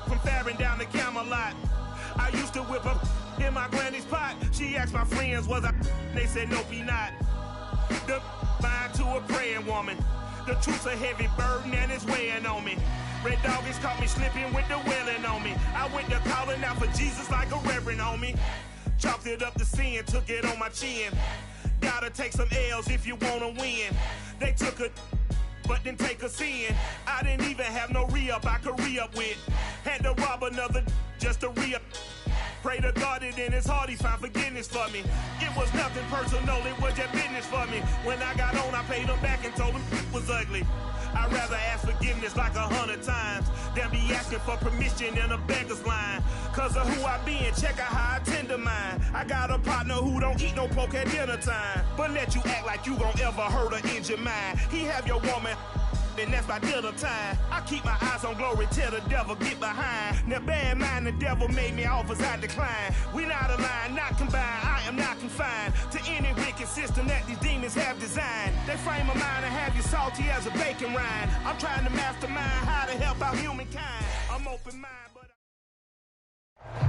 from Farron down to Camelot. I used to whip up in my granny's pot. She asked my friends, was I? They said, nope, he not. The mind to a praying woman. The truth's a heavy burden and it's weighing on me. Red doggies caught me slipping with the wailing on me. I went to calling out for Jesus like a reverend on me. Chalked it up to sin, took it on my chin. Gotta take some L's if you wanna win. They took a but didn't take a sin. I didn't even have no re-up I could re-up with. Had to rob another just to re-up. Pray to God that in his heart he found forgiveness for me. It was nothing personal, it was just business for me. When I got on, I paid him back and told him it was ugly. I'd rather ask forgiveness like 100 times than be asking for permission in a beggar's line. Cause of who I be and check out how I tend to mine. I got a partner who don't eat no pork at dinner time, but let you act like you gon' ever hurt or injure mine. He have your woman, and that's by dinner time. I keep my eyes on glory till the devil get behind. Now bear in mind the devil made me offers I decline. We not aligned, not combined, I am not confined to any wicked system that these demons have designed. They frame a mind and have you salty as a bacon rind. I'm trying to mastermind how to help out humankind. I'm open minded.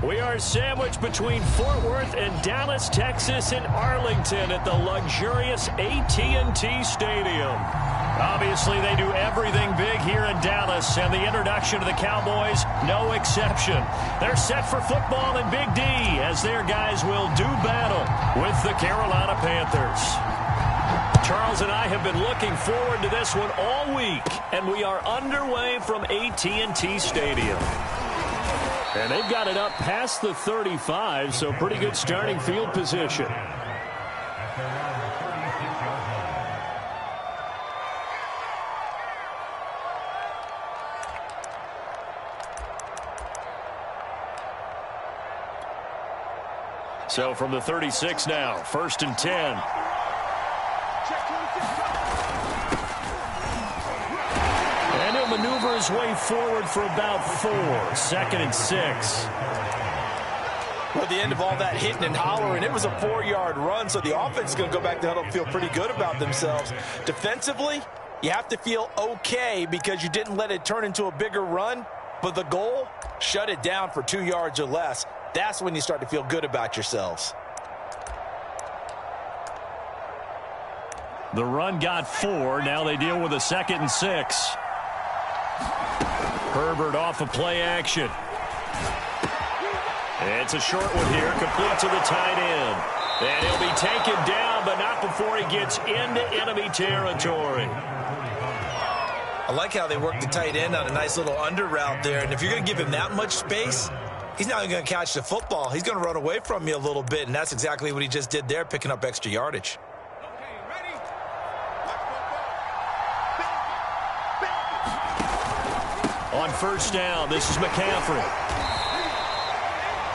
We are sandwiched between Fort Worth and Dallas, Texas, and Arlington at the luxurious AT&T Stadium. Obviously, they do everything big here in Dallas, and the introduction to the Cowboys, no exception. They're set for football in Big D, as their guys will do battle with the Carolina Panthers. Charles and I have been looking forward to this one all week, and we are underway from AT&T Stadium. And they've got it up past the 35, so pretty good starting field position. So from the 36 now, 1st and 10. And he'll maneuver his way forward for about 4. 2nd and 6. Well, at the end of all that hitting and hollering, it was a 4-yard run, so the offense is going to go back to huddle and feel pretty good about themselves. Defensively, you have to feel okay because you didn't let it turn into a bigger run, but the goal, shut it down for 2 yards or less. That's when you start to feel good about yourselves. The run got 4. Now they deal with a 2nd and 6. Herbert off of play action. It's a short one here, complete to the tight end. And he'll be taken down, but not before he gets into enemy territory. I like how they work the tight end on a nice little under route there. And if you're going to give him that much space, he's not going to catch the football. He's going to run away from you a little bit, and that's exactly what he just did there, picking up extra yardage. On 1st down, this is McCaffrey.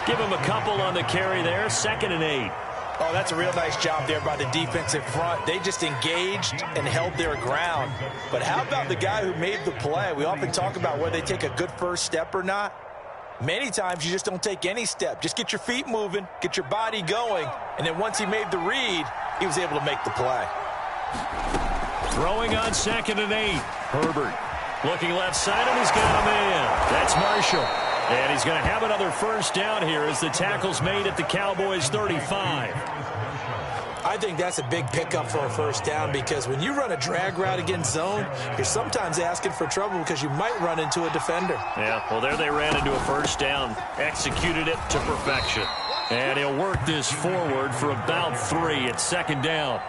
Give him a couple on the carry there. 2nd and 8. Oh, that's a real nice job there by the defensive front. They just engaged and held their ground. But how about the guy who made the play? We often talk about whether they take a good first step or not. Many times you just don't take any step. Just get your feet moving, get your body going, and then once he made the read, he was able to make the play. Throwing on 2nd and 8. Herbert looking left side, and he's got a man. That's Marshall. And he's going to have another 1st down here as the tackle's made at the Cowboys' 35. I think that's a big pickup for a 1st down because when you run a drag route against zone, you're sometimes asking for trouble because you might run into a defender. Yeah, well, there they ran into a 1st down, executed it to perfection. And he'll work this forward for about 3 at 2nd down.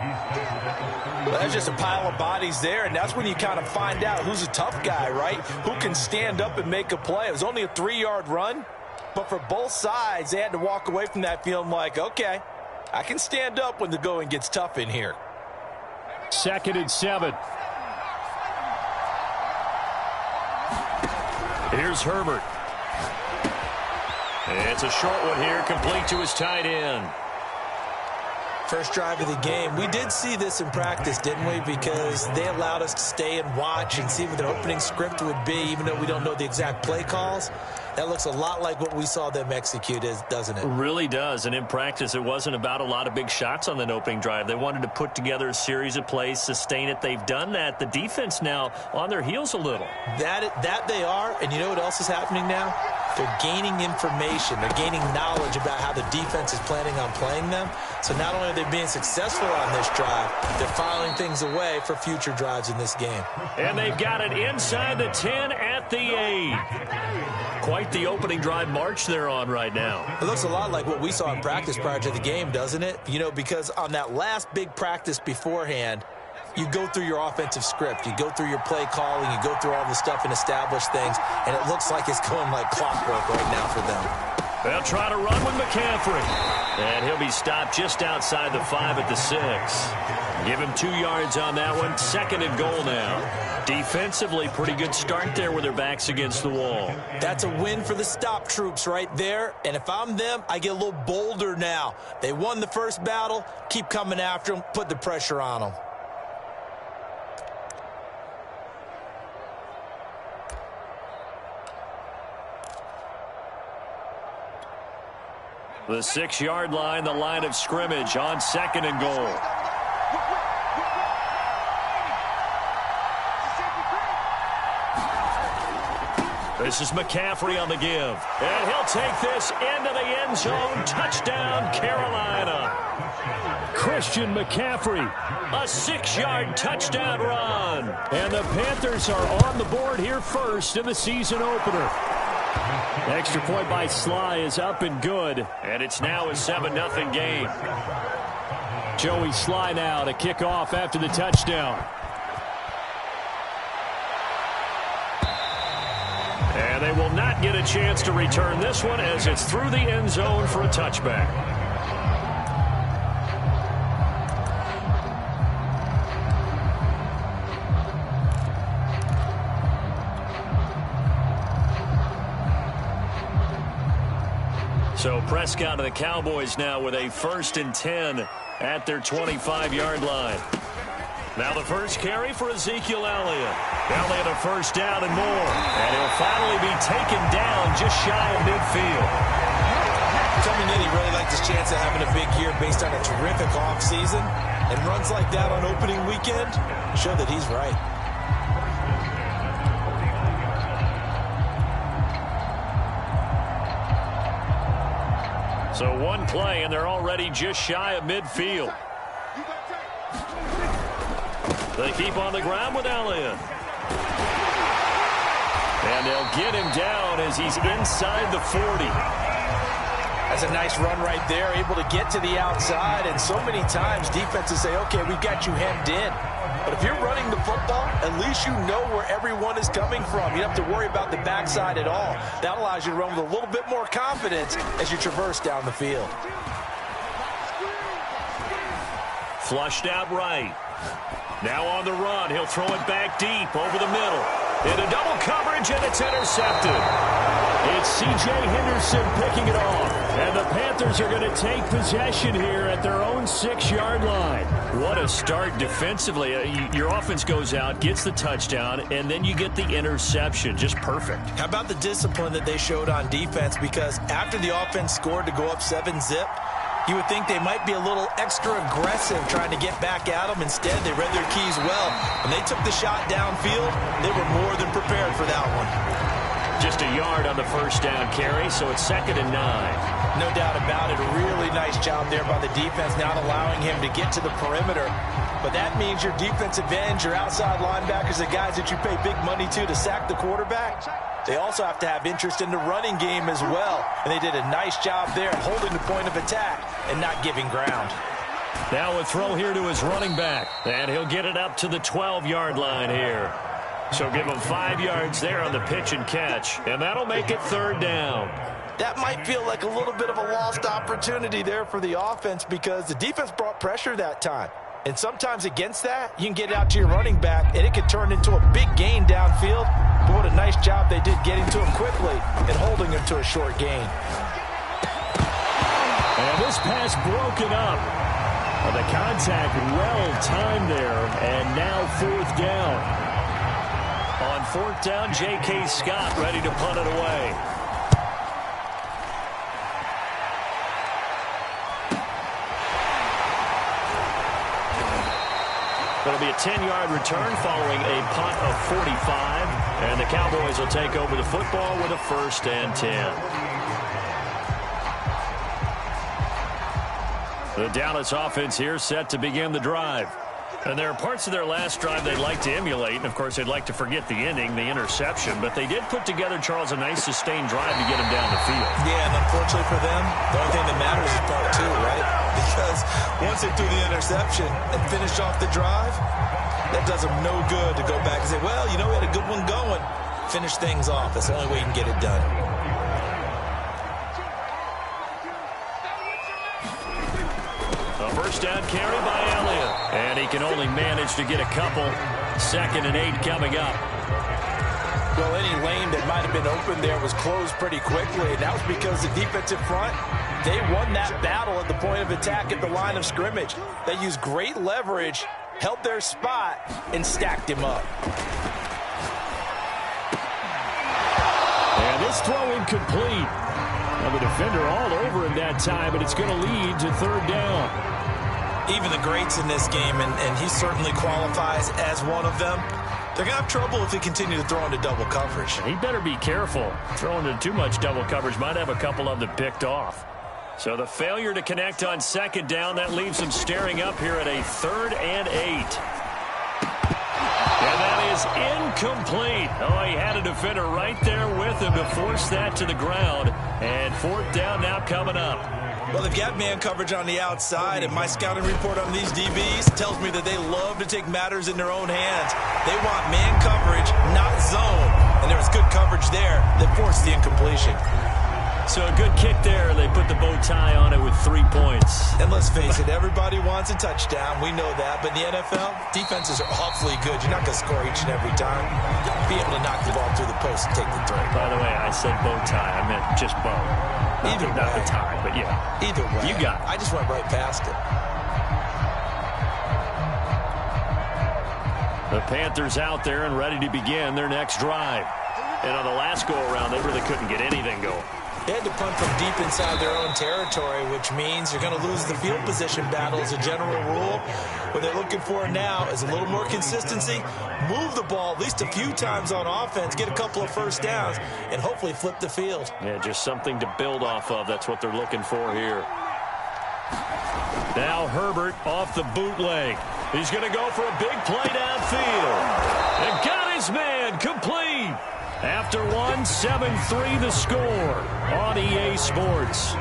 Well, that's just a pile of bodies there, and that's when you kind of find out who's a tough guy, right? Who can stand up and make a play. It was only a 3-yard run, but for both sides, they had to walk away from that feeling like, okay, I can stand up when the going gets tough in here. 2nd and 7. Here's Herbert. It's a short one here, complete to his tight end. First drive of the game. We did see this in practice, didn't we? Because they allowed us to stay and watch and see what their opening script would be, even though we don't know the exact play calls. That looks a lot like what we saw them execute, doesn't it? It really does. And in practice, it wasn't about a lot of big shots on that opening drive. They wanted to put together a series of plays, sustain it. They've done that. The defense now on their heels a little. That they are. And you know what else is happening now? They're gaining information. They're gaining knowledge about how the defense is planning on playing them. So not only are they being successful on this drive, they're filing things away for future drives in this game. And they've got it inside the 10 at the 8. Quite the opening drive march they're on right now. It looks a lot like what we saw in practice prior to the game, doesn't it? You know, because on that last big practice beforehand, you go through your offensive script. You go through your play calling. You go through all the stuff and establish things. And it looks like it's going like clockwork right now for them. They'll try to run with McCaffrey. And he'll be stopped just outside the 5 at the 6. Give him 2 yards on that one. 2nd and goal now. Defensively, pretty good start there with their backs against the wall. That's a win for the stop troops right there. And if I'm them, I get a little bolder now. They won the first battle. Keep coming after them. Put the pressure on them. The 6-yard line, the line of scrimmage on 2nd and goal. This is McCaffrey on the give. And he'll take this into the end zone. Touchdown, Carolina. Christian McCaffrey, a 6-yard touchdown run. And the Panthers are on the board here first in the season opener. Extra point by Sly is up and good. And it's now a 7-0 game. Joey Sly now to kick off after the touchdown. And they will not get a chance to return this one as it's through the end zone for a touchback. So Prescott and the Cowboys now with a 1st and 10 at their 25-yard line. Now the first carry for Ezekiel Elliott. Elliott a first down and more. And he'll finally be taken down just shy of midfield. Coming in, he really liked his chance of having a big year based on a terrific offseason. And runs like that on opening weekend show that he's right. So one play, and they're already just shy of midfield. They keep on the ground with Elliott. And they'll get him down as he's inside the 40. That's a nice run right there, able to get to the outside. And so many times defenses say, okay, we've got you hemmed in. But if you're running the football, at least you know where everyone is coming from. You don't have to worry about the backside at all. That allows you to run with a little bit more confidence as you traverse down the field. Flushed out right. Now on the run, he'll throw it back deep over the middle. Into double coverage, and it's intercepted. It's C.J. Henderson picking it off. And the Panthers are going to take possession here at their own 6-yard line. What a start defensively. Your offense goes out, gets the touchdown, and then you get the interception. Just perfect. How about the discipline that they showed on defense? Because after the offense scored to go up 7-zip, you would think they might be a little extra aggressive trying to get back at them. Instead, they read their keys well. When they took the shot downfield, they were more than prepared for that one. Just a yard on the first down carry, so it's 2nd and 9. No doubt about it. A really nice job there by the defense, not allowing him to get to the perimeter. But that means your defensive ends, your outside linebackers, the guys that you pay big money to sack the quarterback, they also have to have interest in the running game as well. And they did a nice job there holding the point of attack and not giving ground. Now a throw here to his running back. And he'll get it up to the 12-yard line here. So give him 5 yards there on the pitch and catch. And that'll make it 3rd down. That might feel like a little bit of a lost opportunity there for the offense because the defense brought pressure that time. And sometimes against that, you can get it out to your running back, and it can turn into a big gain downfield. But what a nice job they did getting to him quickly and holding him to a short gain. And this pass broken up. The contact well timed there, and now 4th down. On 4th down, J.K. Scott ready to punt it away. It'll be a 10-yard return following a punt of 45. And the Cowboys will take over the football with a 1st and 10. The Dallas offense here set to begin the drive. And there are parts of their last drive they'd like to emulate. And, of course, they'd like to forget the ending, the interception. But they did put together, Charles, a nice sustained drive to get them down the field. Yeah, and unfortunately for them, the only thing that matters is part 2, right? Because once they threw the interception and finished off the drive, that does them no good to go back and say, well, you know, we had a good one going. Finish things off. That's the only way you can get it done. A first down carry by Elliott. And he can only manage to get a couple. 2nd and 8 coming up. Well, any lane that might have been open there was closed pretty quickly, and that was because the defensive front, they won that battle at the point of attack at the line of scrimmage. They used great leverage, held their spot, and stacked him up. And this throw incomplete. Well, the defender all over him that time, but it's going to lead to 3rd down. Even the greats in this game, and he certainly qualifies as one of them, they're going to have trouble if they continue to throw into double coverage. He better be careful. Throwing into too much double coverage might have a couple of them picked off. So the failure to connect on 2nd down, that leaves him staring up here at a 3rd and 8. And that is incomplete. Oh, he had a defender right there with him to force that to the ground. And 4th down now coming up. Well, they've got man coverage on the outside, and my scouting report on these DBs tells me that they love to take matters in their own hands. They want man coverage, not zone. And there was good coverage there that forced the incompletion. So a good kick there. They put the bow tie on it with 3 points. And let's face it, everybody wants a touchdown. We know that. But in the NFL, defenses are awfully good. You're not going to score each and every time. Be able to knock the ball through the post and take the throw. By the way, I said bow tie. I meant just bow. Either way. Not the tie, but yeah. Either way. You got it. I just went right past it. The Panthers out there and ready to begin their next drive. And on the last go-around, they really couldn't get anything going. They had to punt from deep inside their own territory, which means you're going to lose the field position battle as a general rule. What they're looking for now is a little more consistency, move the ball at least a few times on offense, get a couple of first downs, and hopefully flip the field. Yeah, just something to build off of. That's what they're looking for here. Now Herbert off the bootleg. He's going to go for a big play downfield. And got his man complete. After one, 7-3 the score on EA Sports.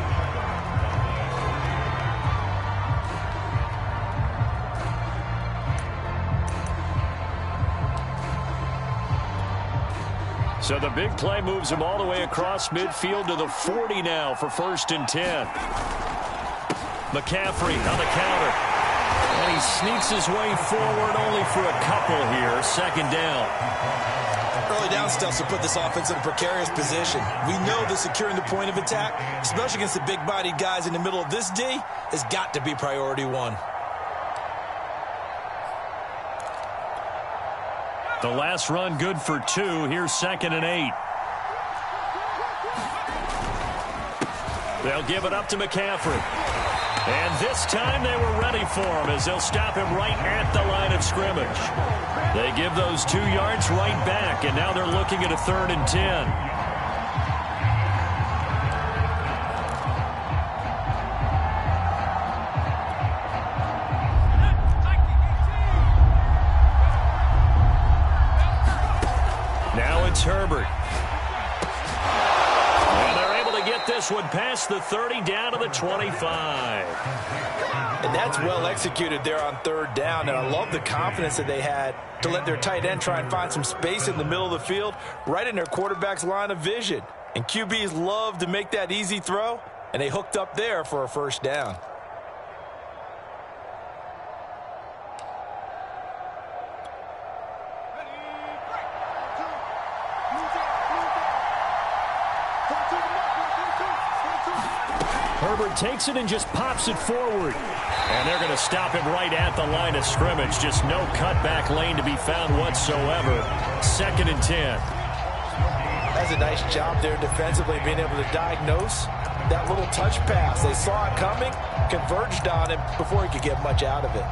So the big play moves him all the way across midfield to the 40 now for 1st and 10. McCaffrey on the counter. And he sneaks his way forward only for a couple here. 2nd down. Early down stuff to put this offense in a precarious position. We know that securing the point of attack, especially against the big-bodied guys in the middle of this D, has got to be priority 1. The last run good for 2. Here's 2nd and 8. They'll give it up to McCaffrey. And this time they were ready for him as they'll stop him right at the line of scrimmage. They give those 2 yards right back, and now they're looking at a 3rd and 10. Now it's Herbert. And they're able to get this one past the 30 down to the 25. And that's well executed there on 3rd down, and I love the confidence that they had to let their tight end try and find some space in the middle of the field, right in their quarterback's line of vision. And QBs love to make that easy throw, and they hooked up there for a 1st down. Herbert takes it and just pops it forward. And they're going to stop him right at the line of scrimmage. Just no cutback lane to be found whatsoever. 2nd and 10. That's a nice job there defensively, being able to diagnose that little touch pass. They saw it coming, converged on him before he could get much out of it.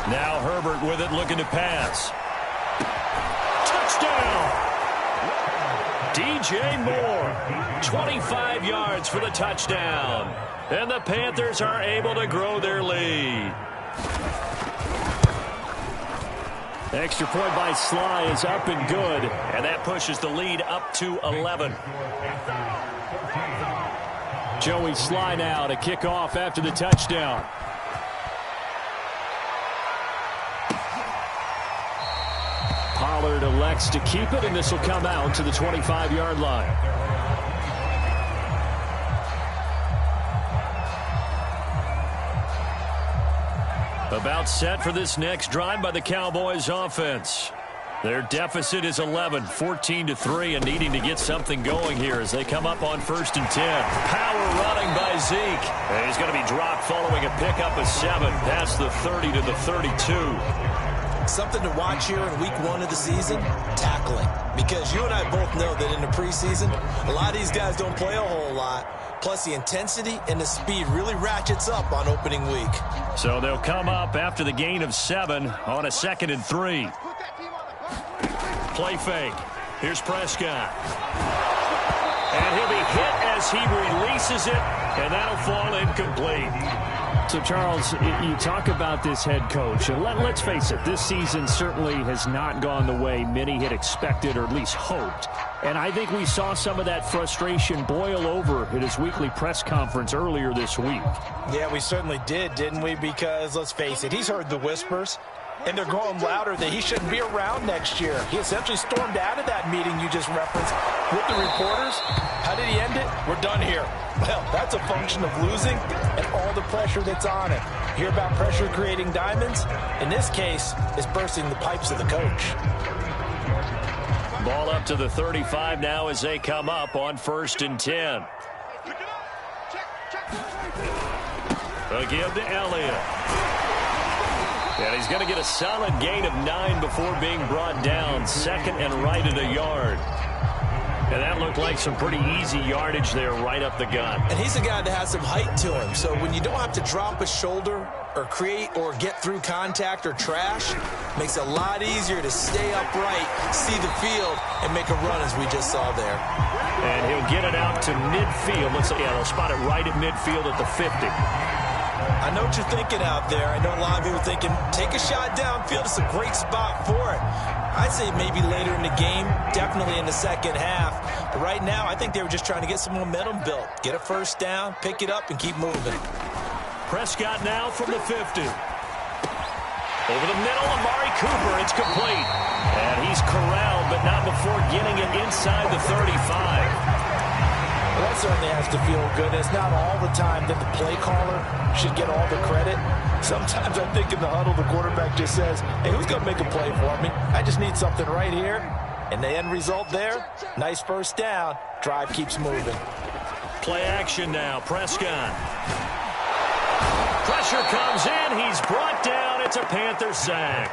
Now Herbert with it, looking to pass. Touchdown! DJ Moore, 25 yards for the touchdown. And the Panthers are able to grow their lead. Extra point by Sly is up and good, and that pushes the lead up to 11. Joey Sly now to kick off after the touchdown. Pollard elects to keep it, and this will come out to the 25-yard line. About set for this next drive by the Cowboys offense. Their deficit is 11, 14-3, and needing to get something going here as they come up on 1st and 10. Power running by Zeke. And he's going to be dropped following a pickup of 7 past the 30 to the 32. Something to watch here in week 1 of the season, tackling. Because you and I both know that in the preseason, a lot of these guys don't play a whole lot. Plus, the intensity and the speed really ratchets up on opening week. So they'll come up after the gain of 7 on a 2nd and 3. Play fake. Here's Prescott. And he'll be hit as he releases it, and that'll fall incomplete. So, Charles, you talk about this head coach, and let's face it, this season certainly has not gone the way many had expected or at least hoped. And I think we saw some of that frustration boil over at his weekly press conference earlier this week. Yeah, we certainly did, didn't we? Because, let's face it, he's heard the whispers, and they're growing louder that he shouldn't be around next year. He essentially stormed out of that meeting you just referenced with the reporters. How did he end it? We're done here. Well, that's a function of losing and all the pressure that's on it. Hear about pressure creating diamonds? In this case, it's bursting the pipes of the coach. Ball up to the 35 now as they come up on 1st and 10. They'll give to Elliott. And he's going to get a solid gain of 9 before being brought down. 2nd and right at a yard. And that looked like some pretty easy yardage there right up the gut. And he's a guy that has some height to him. So when you don't have to drop a shoulder or create or get through contact or trash, makes it a lot easier to stay upright, see the field, and make a run as we just saw there. And he'll get it out to midfield. Let's say, yeah, they'll spot it right at midfield at the 50. I know what you're thinking out there. I know a lot of you are thinking, take a shot downfield. It's a great spot for it. I'd say maybe later in the game, definitely in the second half. But right now, I think they were just trying to get some momentum built. Get a first down, pick it up, and keep moving. Prescott now from the 50. Over the middle, Amari Cooper. It's complete. And he's corralled, but not before getting it inside the 35. Well, that certainly has to feel good. It's not all the time that the play caller should get all the credit. Sometimes I think in the huddle, the quarterback just says, hey, who's going to make a play for me? I just need something right here. And the end result there, nice first down. Drive keeps moving. Play action now. Prescott. Pressure comes in. He's brought down. It's a Panther sack.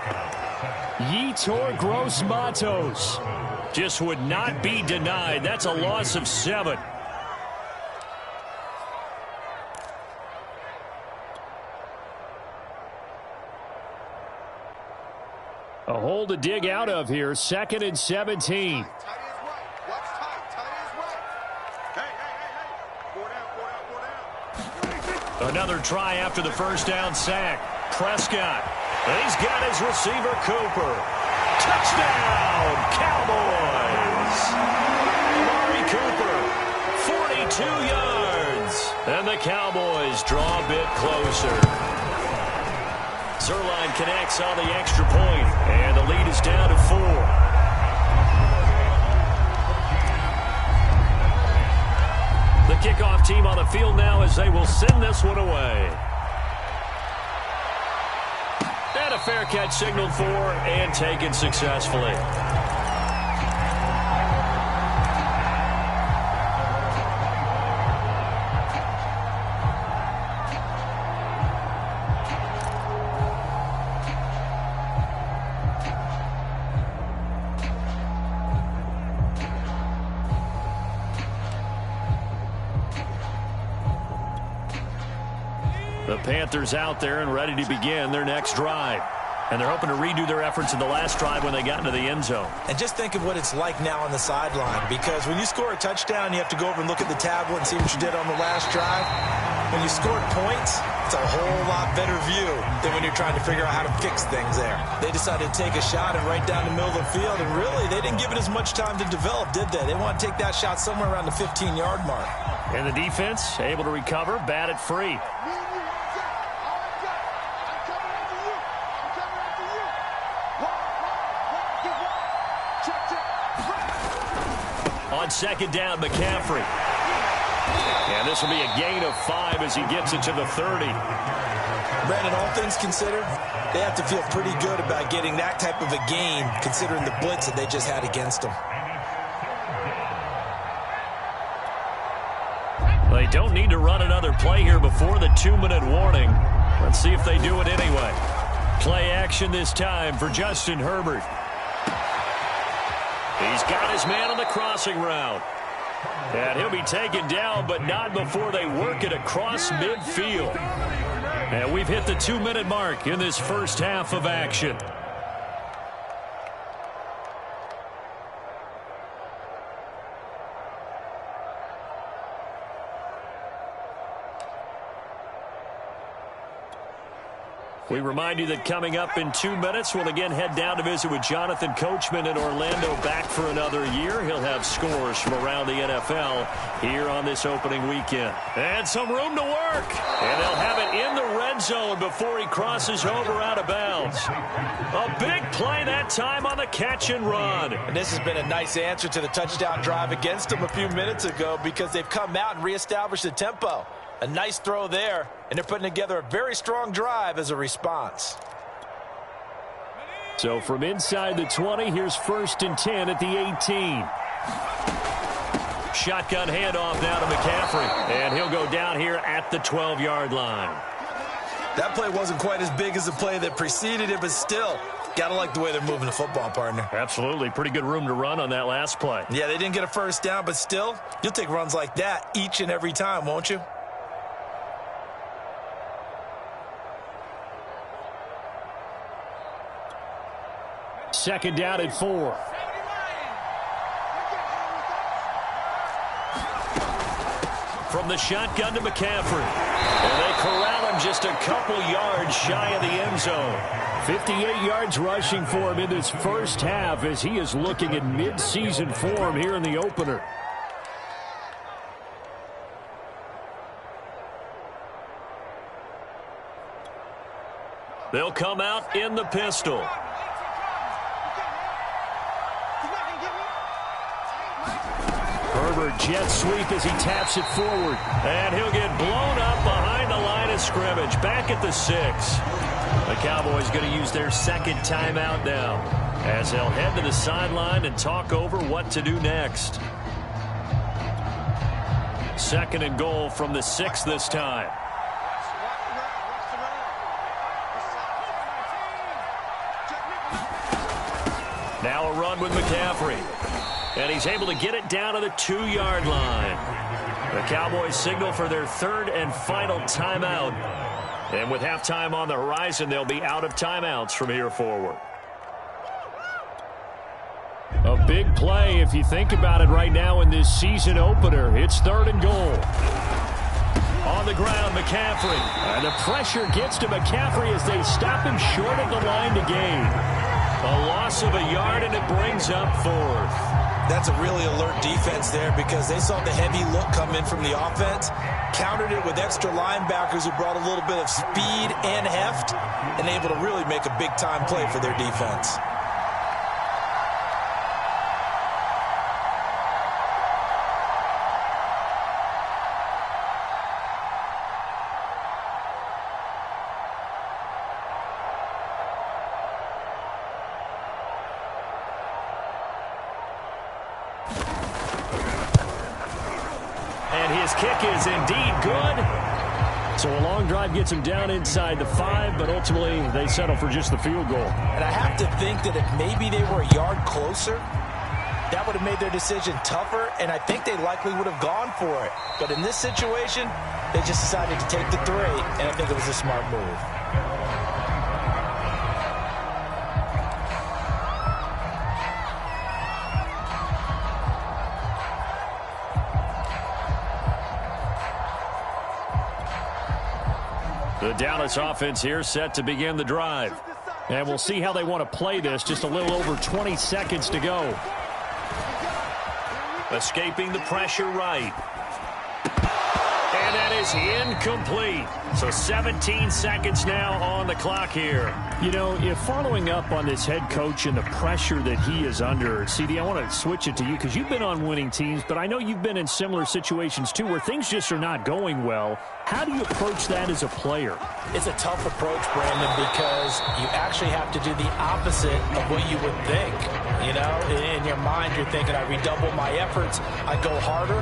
Yetur Gross-Matos just would not be denied. That's a loss of 7. A hole to dig out of here. 2nd and 17. Another try after the first down sack. Prescott. And he's got his receiver, Cooper. Touchdown, Cowboys. Amari Cooper, 42 yards. And the Cowboys draw a bit closer. Zerline connects on the extra point, and the lead is down to 4. The kickoff team on the field now as they will send this one away. And a fair catch signaled for and taken successfully. The Panthers out there and ready to begin their next drive. And they're hoping to redo their efforts in the last drive when they got into the end zone. And just think of what it's like now on the sideline, because when you score a touchdown, you have to go over and look at the tablet and see what you did on the last drive. When you scored points, it's a whole lot better view than when you're trying to figure out how to fix things there. They decided to take a shot and right down the middle of the field, and really, they didn't give it as much time to develop, did they? They want to take that shot somewhere around the 15-yard mark. And the defense able to recover, batted free. On second down, McCaffrey. And this will be a gain of 5 as he gets it to the 30. Brandon, all things considered, they have to feel pretty good about getting that type of a gain, considering the blitz that they just had against them. They don't need to run another play here before the 2-minute warning. Let's see if they do it anyway. Play action this time for Justin Herbert. He's got his man on the crossing route. And he'll be taken down, but not before they work it across midfield. And we've hit the 2-minute mark in this first half of action. We remind you that coming up in 2 minutes, we'll again head down to visit with Jonathan Coachman in Orlando, back for another year. He'll have scores from around the NFL here on this opening weekend. And some room to work. And they'll have it in the red zone before he crosses over out of bounds. A big play that time on the catch and run. And this has been a nice answer to the touchdown drive against them a few minutes ago, because they've come out and reestablished the tempo. A nice throw there, and they're putting together a very strong drive as a response. So from inside the 20, here's 1st and 10 at the 18. Shotgun handoff now to McCaffrey, and he'll go down here at the 12-yard line. That play wasn't quite as big as the play that preceded it, but still, gotta like the way they're moving the football, partner. Absolutely. Pretty good room to run on that last play. Yeah, they didn't get a first down, but still, you'll take runs like that each and every time, won't you? Second down at 4. From the shotgun to McCaffrey. And they corral him just a couple yards shy of the end zone. 58 yards rushing for him in this first half as he is looking at mid-season form here in the opener. They'll come out in the pistol. Herbert jet sweep as he taps it forward. And he'll get blown up behind the line of scrimmage. Back at the 6. The Cowboys going to use their second timeout now, as they'll head to the sideline and talk over what to do next. 2nd and goal from the 6 this time. Now a run with McCaffrey. And he's able to get it down to the 2-yard line. The Cowboys signal for their 3rd and final timeout. And with halftime on the horizon, they'll be out of timeouts from here forward. A big play if you think about it right now in this season opener. It's 3rd and goal. On the ground, McCaffrey. And the pressure gets to McCaffrey as they stop him short of the line to gain. A loss of a yard, and it brings up 4th. That's a really alert defense there, because they saw the heavy look come in from the offense, countered it with extra linebackers who brought a little bit of speed and heft, and able to really make a big-time play for their defense. Kick is indeed good. So a long drive gets him down inside the 5, but ultimately they settle for just the field goal. And I have to think that if maybe they were a yard closer, that would have made their decision tougher, and I think they likely would have gone for it. But in this situation, they just decided to take the 3, and I think it was a smart move. Dallas offense here set to begin the drive. And we'll see how they want to play this. Just a little over 20 seconds to go. Escaping the pressure right. And that is incomplete. So 17 seconds now on the clock here. You know, if following up on this head coach and the pressure that he is under, CD, I want to switch it to you because you've been on winning teams, but I know you've been in similar situations too where things just are not going well. How do you approach that as a player? It's a tough approach, Brandon, because you actually have to do the opposite of what you would think. You know, in your mind, you're thinking, I redouble my efforts, I go harder.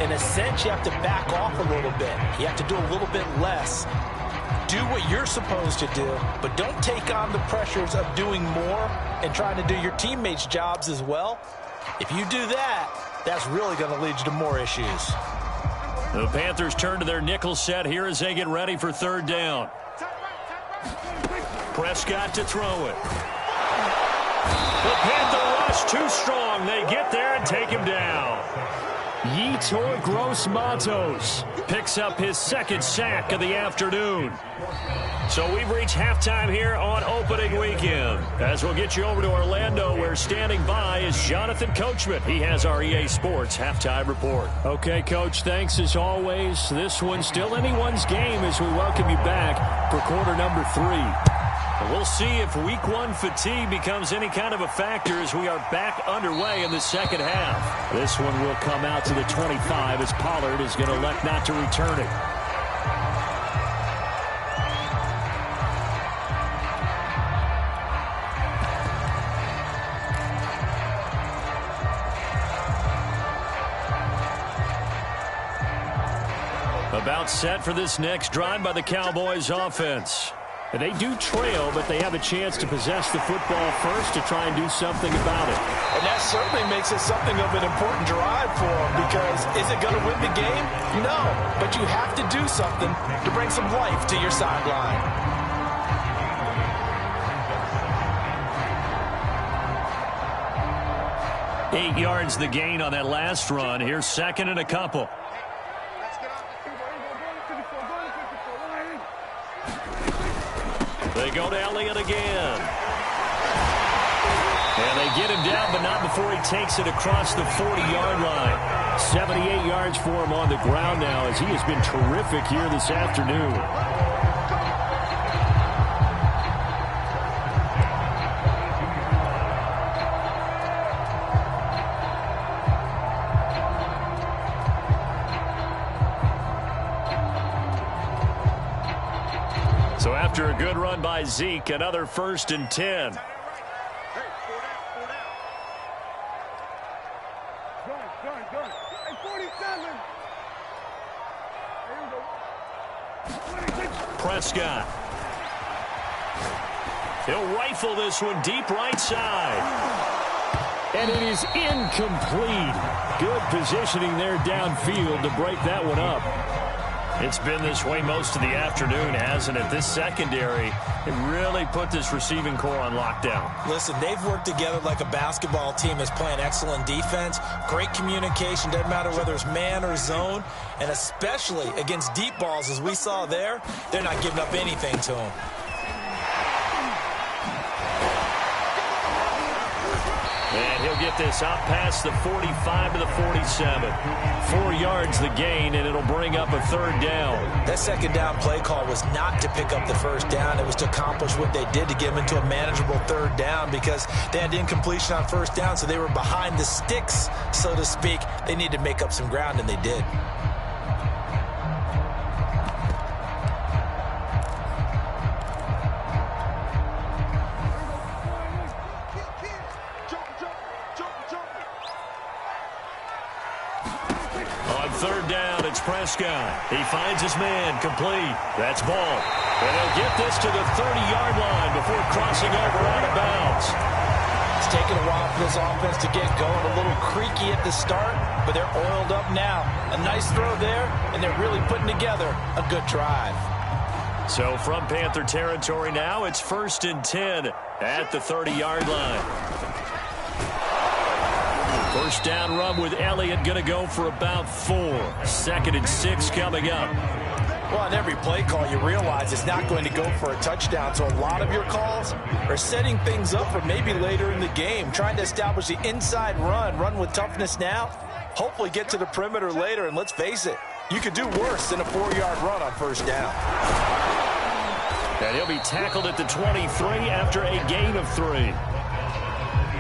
In a sense, you have to back off a little bit. You have to do a little bit less. Do what you're supposed to do, but don't take on the pressures of doing more and trying to do your teammates' jobs as well. If you do that, that's really going to lead you to more issues. The Panthers turn to their nickel set here as they get ready for third down. Prescott to throw it. The Panther rush too strong. They get there and take him down. Yetur Gross-Matos picks up his second sack of the afternoon. So we've reached halftime here on opening weekend. As we'll get you over to Orlando, where standing by is Jonathan Coachman. He has our EA Sports halftime report. Okay, Coach, thanks as always. This one's still anyone's game as we welcome you back for quarter number 3. And we'll see if week 1 fatigue becomes any kind of a factor as we are back underway in the second half. This one will come out to the 25 as Pollard is going to elect not to return it. About set for this next drive by the Cowboys offense. And they do trail, but they have a chance to possess the football first to try and do something about it. And that certainly makes it something of an important drive for them, because is it going to win the game? No, but you have to do something to bring some life to your sideline. Eight yards the gain on that last run. Here's second and a couple. They go to Elliott again. And they get him down, but not before he takes it across the 40-yard line. 78 yards for him on the ground now, as he has been terrific here this afternoon. So after a good run by Zeke, another 1st and 10. Prescott. He'll rifle this one deep right side. And it is incomplete. Good positioning there downfield to break that one up. It's been this way most of the afternoon, hasn't it? This secondary, it really put this receiving core on lockdown. Listen, they've worked together like a basketball team that's playing excellent defense. Great communication, doesn't matter whether it's man or zone. And especially against deep balls, as we saw there, they're not giving up anything to them. And he'll get this out past the 45 to the 47. 4 yards the gain, and it'll bring up a third down. That second down play call was not to pick up the first down. It was to accomplish what they did to get them into a manageable third down, because they had incompletion on first down, so they were behind the sticks, so to speak. They needed to make up some ground, and they did. Third down, it's Prescott. He finds his man, complete. That's ball. And he'll get this to the 30-yard line before crossing over out of bounds. It's taken a while for this offense to get going. A little creaky at the start, but they're oiled up now. A nice throw there, and they're really putting together a good drive. So from Panther territory now, it's 1st and 10 at the 30-yard line. First down run with Elliott, going to go for about 4. 2nd and 6 coming up. Well, on every play call, you realize it's not going to go for a touchdown, so a lot of your calls are setting things up for maybe later in the game, trying to establish the inside run with toughness now, hopefully get to the perimeter later, and let's face it, you could do worse than a 4-yard run on first down. And he'll be tackled at the 23 after a gain of 3.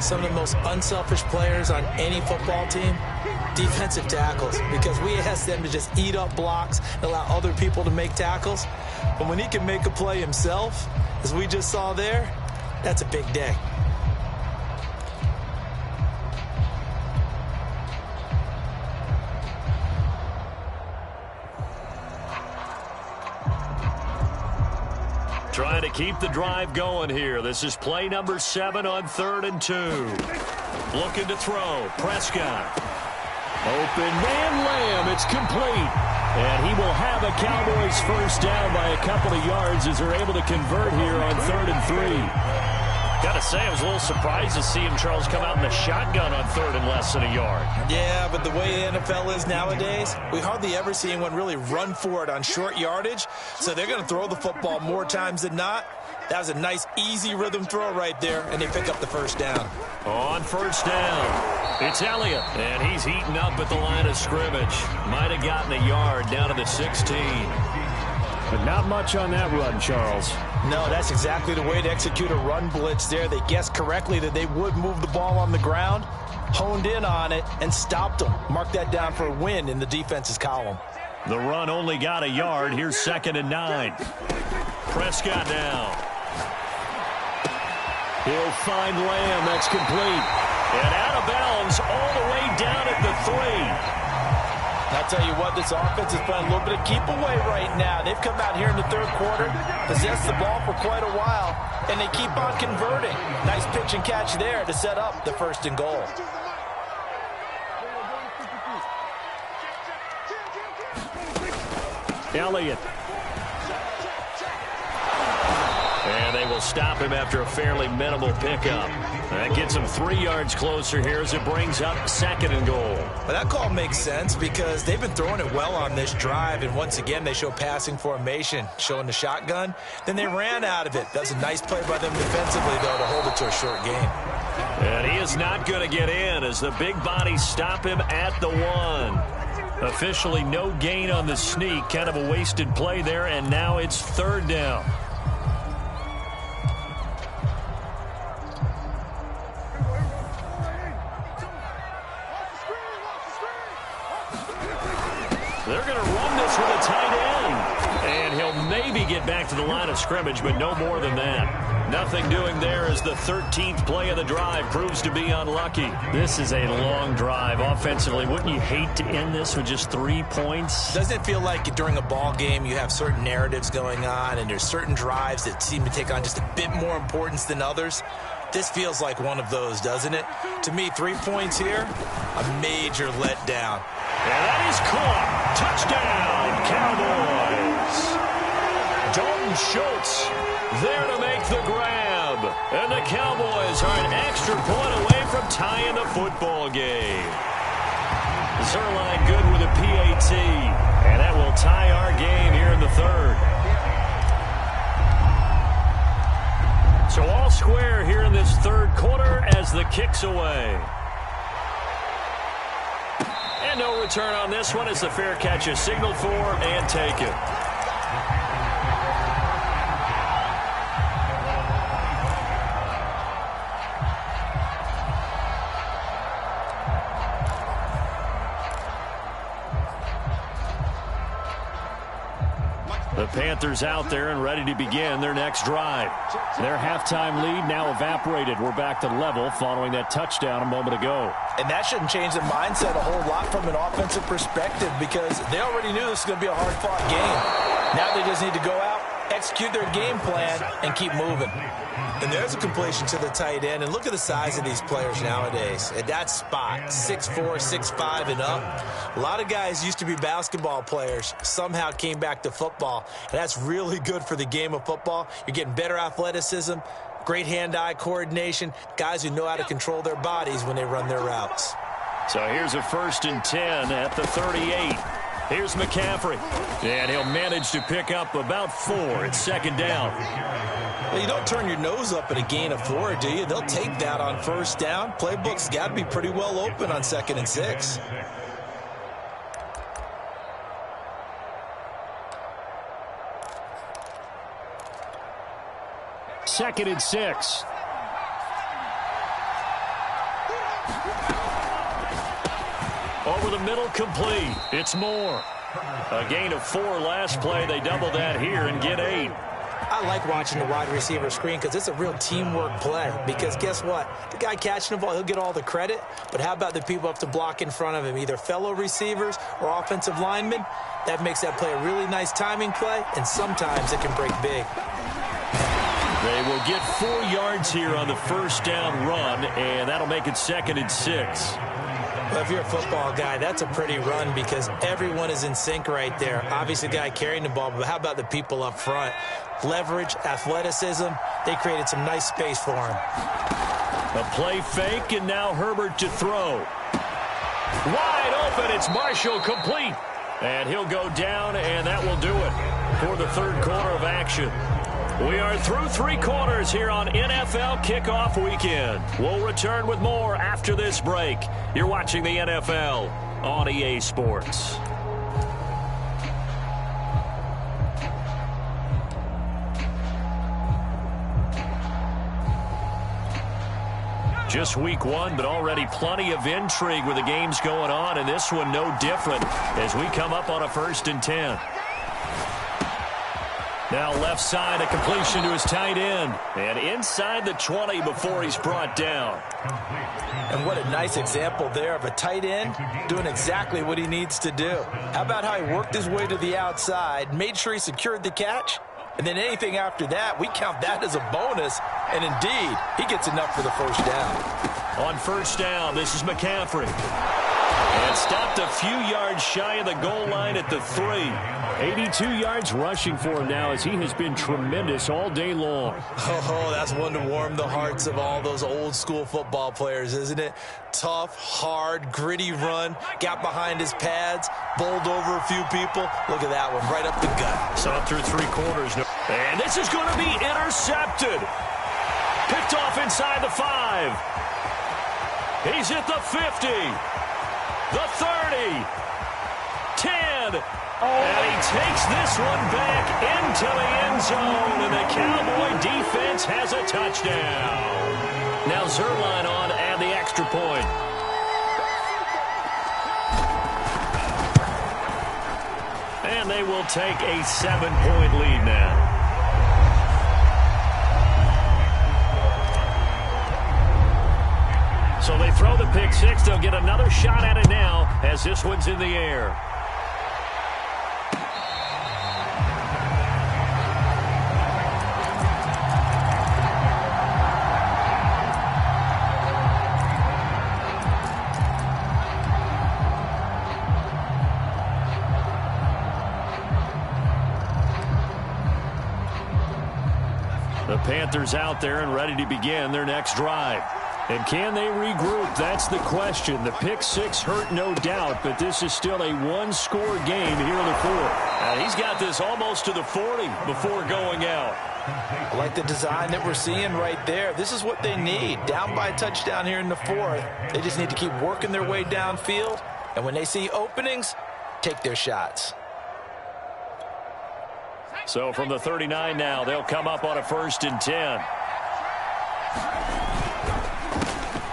Some of the most unselfish players on any football team, defensive tackles, because we ask them to just eat up blocks and allow other people to make tackles. But when he can make a play himself, as we just saw there, that's a big day. Trying to keep the drive going here. This is play number 7 on 3rd and 2. Looking to throw. Prescott. Open man, Lamb. It's complete. And he will have a Cowboys first down by a couple of yards as they're able to convert here on 3rd and 3. Gotta say, I was a little surprised to see him, Charles, come out in the shotgun on 3rd and less than a yard. Yeah, but the way the NFL is nowadays, we hardly ever see anyone really run for it on short yardage. So they're going to throw the football more times than not. That was a nice, easy rhythm throw right there, and they pick up the first down. On first down, it's Elliott, and he's heating up at the line of scrimmage. Might have gotten a yard down to the 16. But not much on that run, Charles. No, that's exactly the way to execute a run blitz there. They guessed correctly that they would move the ball on the ground, honed in on it, and stopped them. Mark that down for a win in the defense's column. The run only got a yard. Here's 2nd and 9. Prescott now. He'll find Lamb. That's complete. And out of bounds all the way down at the 3. I'll tell you what, this offense is playing a little bit of keep away right now. They've come out here in the 3rd quarter, possessed the ball for quite a while, and they keep on converting. Nice pitch and catch there to set up the 1st and goal. Elliott. And they will stop him after a fairly minimal pickup. That gets him 3 yards closer here as it brings up 2nd and goal. Well, that call makes sense because they've been throwing it well on this drive, and once again they show passing formation, showing the shotgun. Then they ran out of it. That was a nice play by them defensively, though, to hold it to a short game. And he is not going to get in as the big bodies stop him at the 1. Officially no gain on the sneak. Kind of a wasted play there, and now it's 3rd down. They're going to run this with a tight end. And he'll maybe get back to the line of scrimmage, but no more than that. Nothing doing there as the 13th play of the drive proves to be unlucky. This is a long drive offensively. Wouldn't you hate to end this with just 3 points? Doesn't it feel like during a ball game you have certain narratives going on and there's certain drives that seem to take on just a bit more importance than others? This feels like one of those, doesn't it? To me, 3 points here, a major letdown. And that is caught. Touchdown, Cowboys. Dalton Schultz there to make the grab. And the Cowboys are an extra point away from tying the football game. Zerline good with a PAT. And that will tie our game here in the 3rd. So all square here in this 3rd quarter as the kick's away. And no return on this one as the fair catch is signaled for and taken. The Panthers out there and ready to begin their next drive. Their halftime lead now evaporated. We're back to level following that touchdown a moment ago. And that shouldn't change the mindset a whole lot from an offensive perspective because they already knew this was going to be a hard-fought game. Now they just need to go out, execute their game plan, and keep moving. And there's a completion to the tight end. And look at the size of these players nowadays. At that spot, 6'4", 6'5", and up. A lot of guys used to be basketball players, somehow came back to football. And that's really good for the game of football. You're getting better athleticism, great hand-eye coordination, guys who know how to control their bodies when they run their routes. So here's a 1st and 10 at the 38. Here's McCaffrey. And he'll manage to pick up about 4. It's second down. Well, you don't turn your nose up at a gain of 4, do you? They'll take that on first down. Playbook's got to be pretty well open on 2nd and 6. Second and 6. Over the middle, complete. It's Moore. A gain of 4 last play. They double that here and get 8. I like watching the wide receiver screen because it's a real teamwork play. Because guess what? The guy catching the ball, he'll get all the credit. But how about the people up to block in front of him, either fellow receivers or offensive linemen? That makes that play a really nice timing play, and sometimes it can break big. They will get 4 yards here on the first down run, and that'll make it 2nd and 6. Well, if you're a football guy, that's a pretty run because everyone is in sync right there. Obviously, the guy carrying the ball, but how about the people up front? Leverage, athleticism, they created some nice space for him. A play fake, and now Herbert to throw. Wide open, it's Marshall, complete. And he'll go down, and that will do it for the third quarter of action. We are through 3 quarters here on NFL Kickoff Weekend. We'll return with more after this break. You're watching the NFL on EA Sports. Just week 1, but already plenty of intrigue with the games going on, and this one no different as we come up on a 1st and 10. Now left side, a completion to his tight end. And inside the 20 before he's brought down. And what a nice example there of a tight end doing exactly what he needs to do. How about how he worked his way to the outside, made sure he secured the catch, and then anything after that, we count that as a bonus. And indeed, he gets enough for the first down. On first down, this is McCaffrey. And stopped a few yards shy of the goal line at the 3. 82 yards rushing for him now as he has been tremendous all day long. Oh, that's one to warm the hearts of all those old-school football players, isn't it? Tough, hard, gritty run, got behind his pads, bowled over a few people. Look at that one, right up the gut. So through 3 quarters. And this is going to be intercepted. Picked off inside the 5. He's at the 50. The 30. 10. And he takes this one back into the end zone, and the Cowboy defense has a touchdown. Now Zerline on and the extra point. And they will take a 7-point lead now. So they throw the pick 6. They'll get another shot at it now as this one's in the air. The Panthers out there and ready to begin their next drive. And can they regroup? That's the question. The pick 6 hurt, no doubt, but this is still a 1-score game here in the 4th. And he's got this almost to the 40 before going out. I like the design that we're seeing right there. This is what they need. Down by a touchdown here in the 4th. They just need to keep working their way downfield. And when they see openings, take their shots. So from the 39 now, they'll come up on a 1st and 10.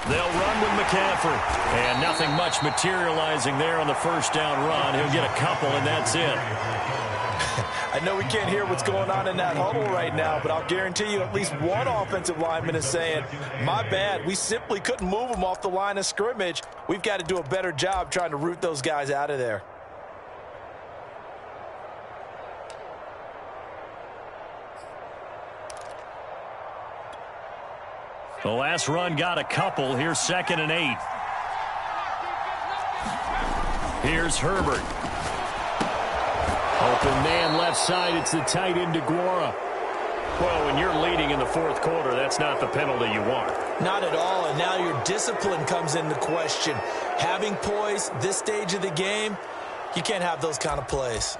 They'll run with McCaffrey. And nothing much materializing there on the first down run. He'll get a couple, and that's it. I know we can't hear what's going on in that huddle right now, but I'll guarantee you at least one offensive lineman is saying, my bad, we simply couldn't move them off the line of scrimmage. We've got to do a better job trying to root those guys out of there. The last run got a couple. Here's 2nd and 8. Here's Herbert. Open man left side. It's the tight end DeGuara. Well, when you're leading in the 4th quarter, that's not the penalty you want. Not at all, and now your discipline comes into question. Having poise this stage of the game, You can't have those kind of plays.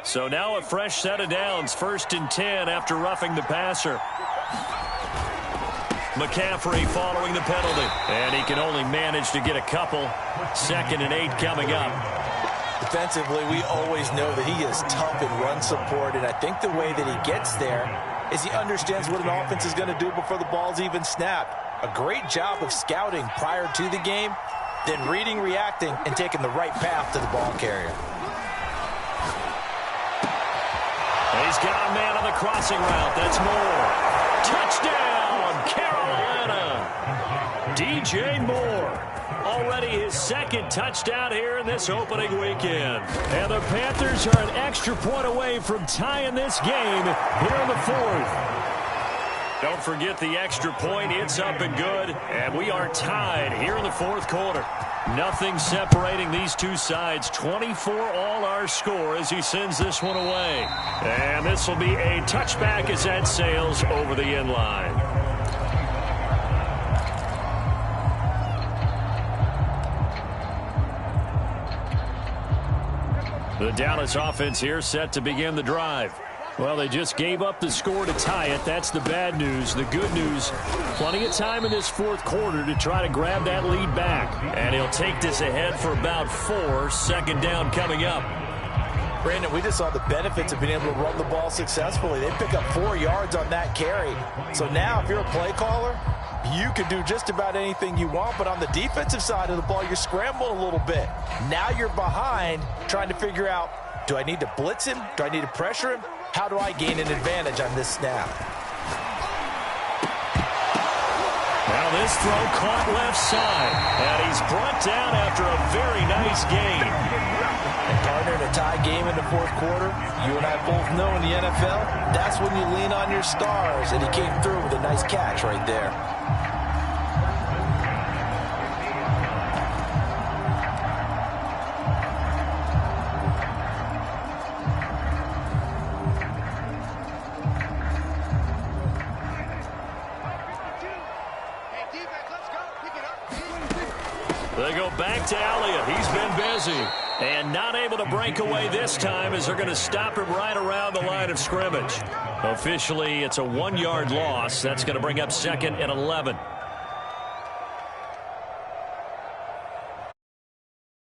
So now a fresh set of downs, 1st and 10 after roughing the passer. McCaffrey following the penalty, and he can only manage to get a couple. 2nd and 8 coming up. Defensively, we always know that he is tough in run support, and I think the way that he gets there is he understands what an offense is going to do before the ball's even snapped. A great job of scouting prior to the game, then reading, reacting, and taking the right path to the ball carrier. He's got a man on the crossing route. That's Moore. Touchdown, Carolina. DJ Moore. Already his 2nd touchdown here in this opening weekend. And the Panthers are an extra point away from tying this game here in the 4th. Don't forget the extra point. It's up and good. And we are tied here in the 4th quarter. Nothing separating these two sides. 24 all our score as he sends this one away. And this will be a touchback as that sails over the end line. The Dallas offense here set to begin the drive. Well, they just gave up the score to tie it. That's the bad news. The good news, plenty of time in this 4th quarter to try to grab that lead back. And he'll take this ahead for about 4. 2nd down coming up. Brandon, we just saw the benefits of being able to run the ball successfully. They pick up 4 yards on that carry. So now if you're a play caller, you can do just about anything you want. But on the defensive side of the ball, you're scrambling a little bit. Now you're behind trying to figure out, do I need to blitz him? Do I need to pressure him? How do I gain an advantage on this snap? Now this throw caught left side. And he's brought down after a very nice gain. And partner, in a tie game in the 4th quarter, you and I both know in the NFL, that's when you lean on your stars. And he came through with a nice catch right there. They go back to Elliott. He's been busy. And not able to break away this time as they're going to stop him right around the line of scrimmage. Officially, it's a 1-yard loss. That's going to bring up 2nd and 11.